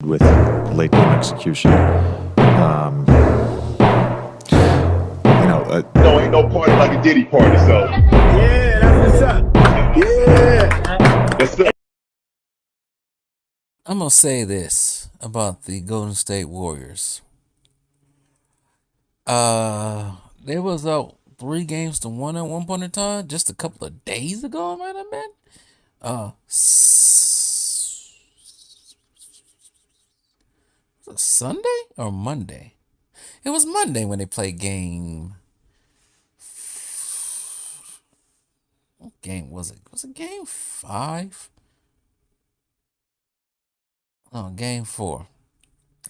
with late game execution. No, ain't no party like a Diddy party, so. Yeah, that's what's up. Yeah. Yes, sir. I'm gonna say this about the Golden State Warriors. They was out 3-1 at one point in time, just a couple of days ago. It might have been. Was it Sunday or Monday? It was Monday when they played game. What game was it? Was it game 5? No, game 4.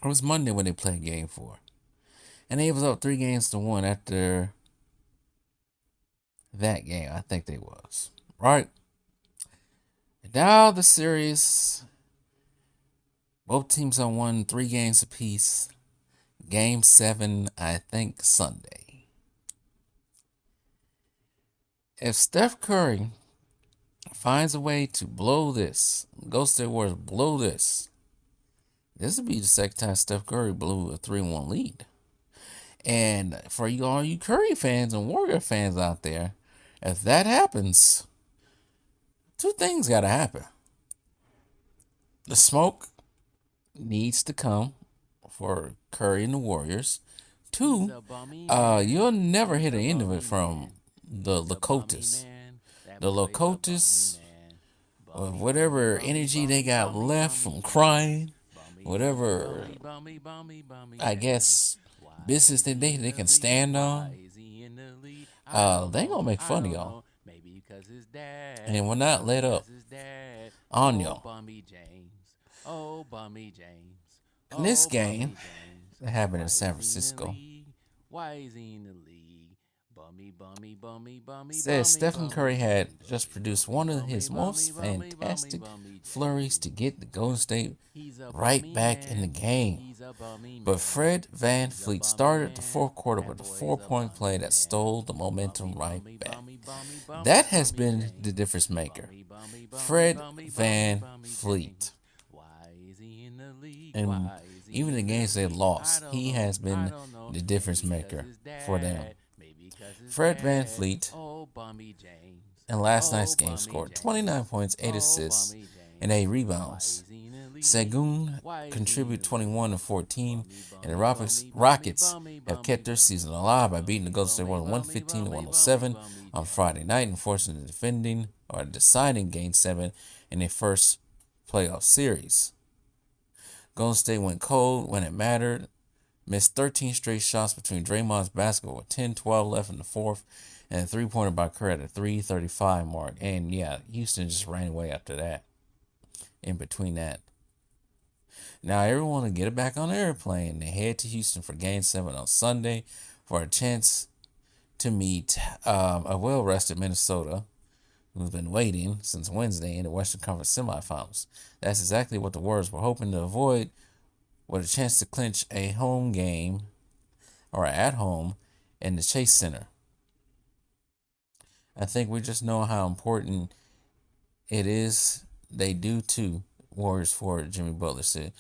It was Monday when they played game 4. And they was up 3-1 after that game. I think they was. Right? And now the series. Both teams have won 3 games apiece. Game 7, I think, Sunday. If Steph Curry finds a way to blow this, Golden State Warriors blow this would be the second time Steph Curry blew a 3-1 lead. And for you, all you Curry fans and Warrior fans out there, if that happens, 2 things got to happen. The smoke needs to come for Curry and the Warriors. 2, you'll never hit the end of it from the Lakotas. The Lakotas, whatever energy they got left from crying, whatever, I guess, business that they can stand on, they ain't gonna make fun of y'all. And will not let up on y'all. In this game that happened in San Francisco, says Stephen Curry had just produced one of his most fantastic flurries to get the Golden State right back in the game. But Fred VanVleet started the fourth quarter with a 4-point play that stole the momentum right back. That has been the difference maker. Fred VanVleet. And even the games they lost, he has been the difference maker for them. Fred VanVleet in last night's game scored 29 points, 8 assists, and 8 rebounds. Sengun contributed 21 and 14, and the Rockets have kept their season alive by beating the Golden State Warriors 115 to 107 on Friday night and forcing the deciding Game 7 in their first playoff series. Golden State went cold when it mattered, missed 13 straight shots between Draymond's basketball with 10-12 left in the fourth, and a 3-pointer by Curry at the 3:35 mark. And yeah, Houston just ran away after that. In between that. Now everyone will get it back on the airplane. They head to Houston for Game 7 on Sunday for a chance to meet a well-rested Minnesota who's been waiting since Wednesday in the Western Conference semifinals. That's exactly what the Warriors were hoping to avoid, with a chance to clinch a home game or at home in the Chase Center. I think we just know how important it is. They do too. Warriors forward Jimmy Butler said.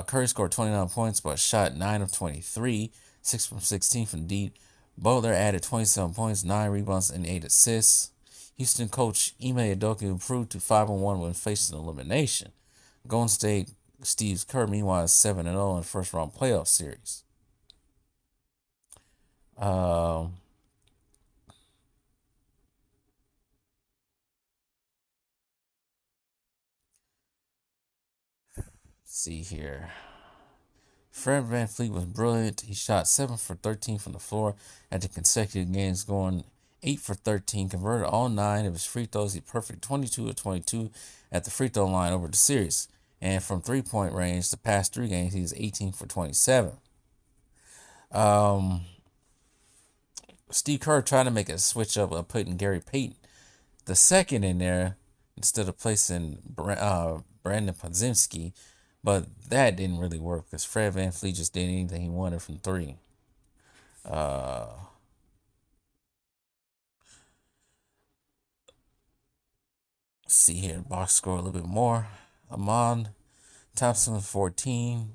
Curry scored 29 points but shot 9 of 23, 6 from 16 from deep. Butler added 27 points, 9 rebounds, and 8 assists. Houston coach Ime Udoka improved to 5-1 when facing elimination. Golden State Steve Kerr, meanwhile, is 7-0 in the first round playoff series. See here. Fred VanVleet was brilliant. He shot 7 for 13 from the floor after consecutive games, going 8 for 13, converted all 9 of his free throws. He perfect 22 of 22 at the free throw line over the series. And from 3-point range, the past 3 games, he's 18 for 27. Steve Kerr tried to make a switch up of putting Gary Payton the second in there instead of placing Brandon Podziemski, but that didn't really work because Fred VanVleet just did anything he wanted from 3. See here, box score a little bit more. Amon Thompson with 14.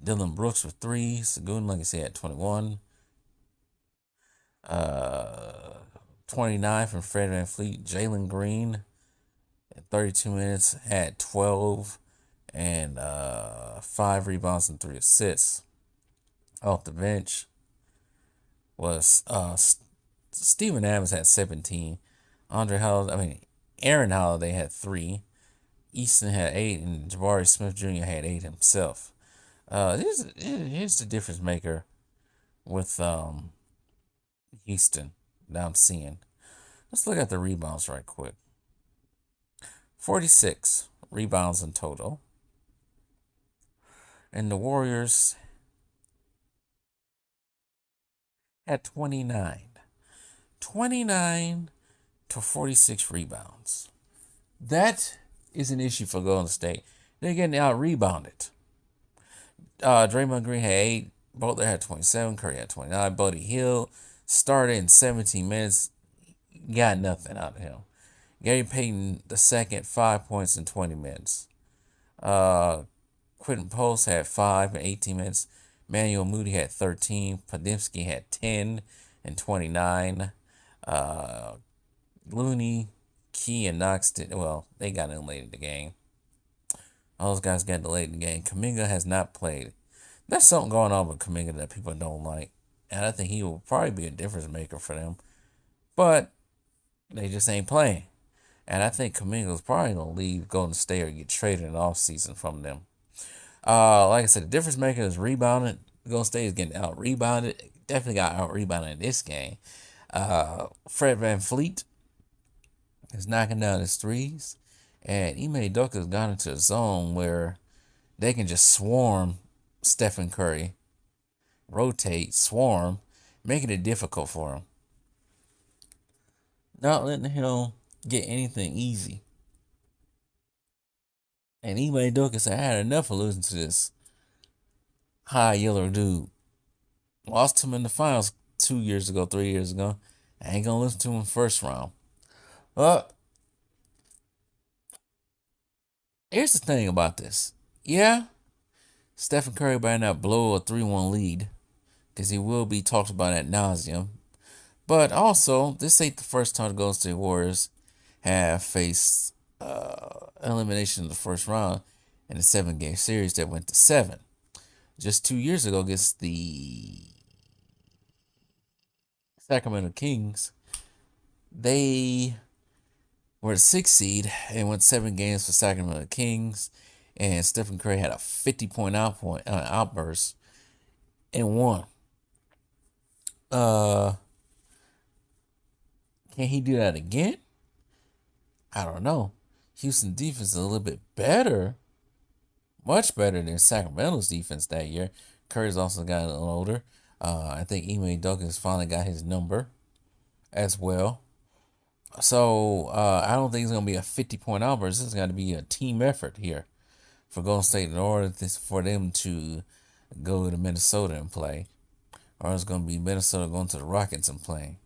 Dylan Brooks with 3. Sengun, like I said, at 21. 29 from Fred VanVleet. Jalen Green at 32 minutes had 12 and 5 rebounds and 3 assists. Off the bench was Steven Adams had 17. Aaron Holiday had 3. Easton had 8, and Jabari Smith Jr. had 8 himself. Here's the difference maker with Houston that I'm seeing. Let's look at the rebounds right quick. 46 rebounds in total. And the Warriors had 29. 29 to 46 rebounds. That is an issue for Golden State. They're getting out-rebounded. Draymond Green had 8. Butler had 27. Curry had 29. Buddy Hield started in 17 minutes. Got nothing out of him. Gary Payton II, 5 points in 20 minutes. Quentin Post had 5 in 18 minutes. Manuel Moody had 13. Podimski had 10 and 29. Looney, Key, and Knox they got in late in the game. All those guys got in late in the game. Kuminga has not played. There's something going on with Kuminga that people don't like. And I think he will probably be a difference maker for them. But they just ain't playing. And I think Kuminga's probably going to leave Golden State or get traded in the offseason from them. Like I said, the difference maker is rebounding. Golden State is getting out-rebounded. Definitely got out-rebounded in this game. Fred VanVleet is knocking down his threes. And Ime Udoka has gone into a zone where they can just swarm Stephen Curry. Rotate, swarm, making it difficult for him. Not letting him get anything easy. And Ime Udoka said, I had enough of losing to this high yellow dude. Lost him in the finals 3 years ago. I ain't gonna listen to him in the first round. Well, here's the thing about this. Yeah, Stephen Curry better not blow a 3-1 lead, because he will be talked about ad nauseum. But also, this ain't the first time the Golden State Warriors have faced elimination in the first round in a 7-game series that went to 7. Just 2 years ago against the Sacramento Kings, they were the 6th seed and went 7 games for Sacramento Kings, and Stephen Curry had a 50-point outburst and won. Can he do that again? I don't know. Houston defense is a little bit better. Much better than Sacramento's defense that year. Curry's also got a little older. I think Ime Udoka has finally got his number as well. So I don't think it's going to be a 50-point outburst. This is going to be a team effort here for Golden State in order for them to go to Minnesota and play. Or it's going to be Minnesota going to the Rockets and playing.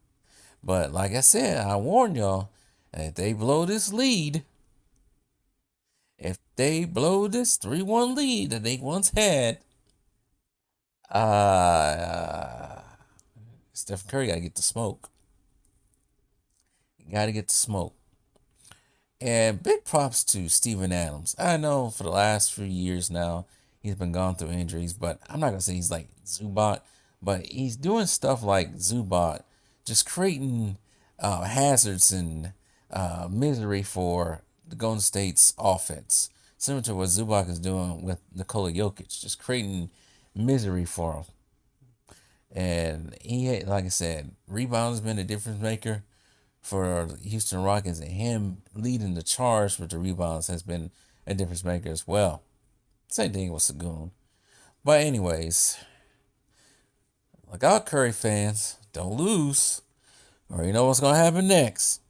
But like I said, I warned y'all, if they blow this lead, if they blow this 3-1 lead that they once had, Steph Curry got to get the smoke. You got to get the smoke. And big props to Steven Adams. I know for the last few years now, he's been gone through injuries, but I'm not going to say he's like Zubac, but he's doing stuff like Zubac, just creating hazards and misery for the Golden State's offense. Similar to what Zubac is doing with Nikola Jokic, just creating misery for him. And he, like I said, rebound has been a difference maker for the Houston Rockets, and him leading the charge with the rebounds has been a difference maker as well. Same thing with Sengun. But anyways, look out, Curry fans. Don't lose, or you know what's going to happen next.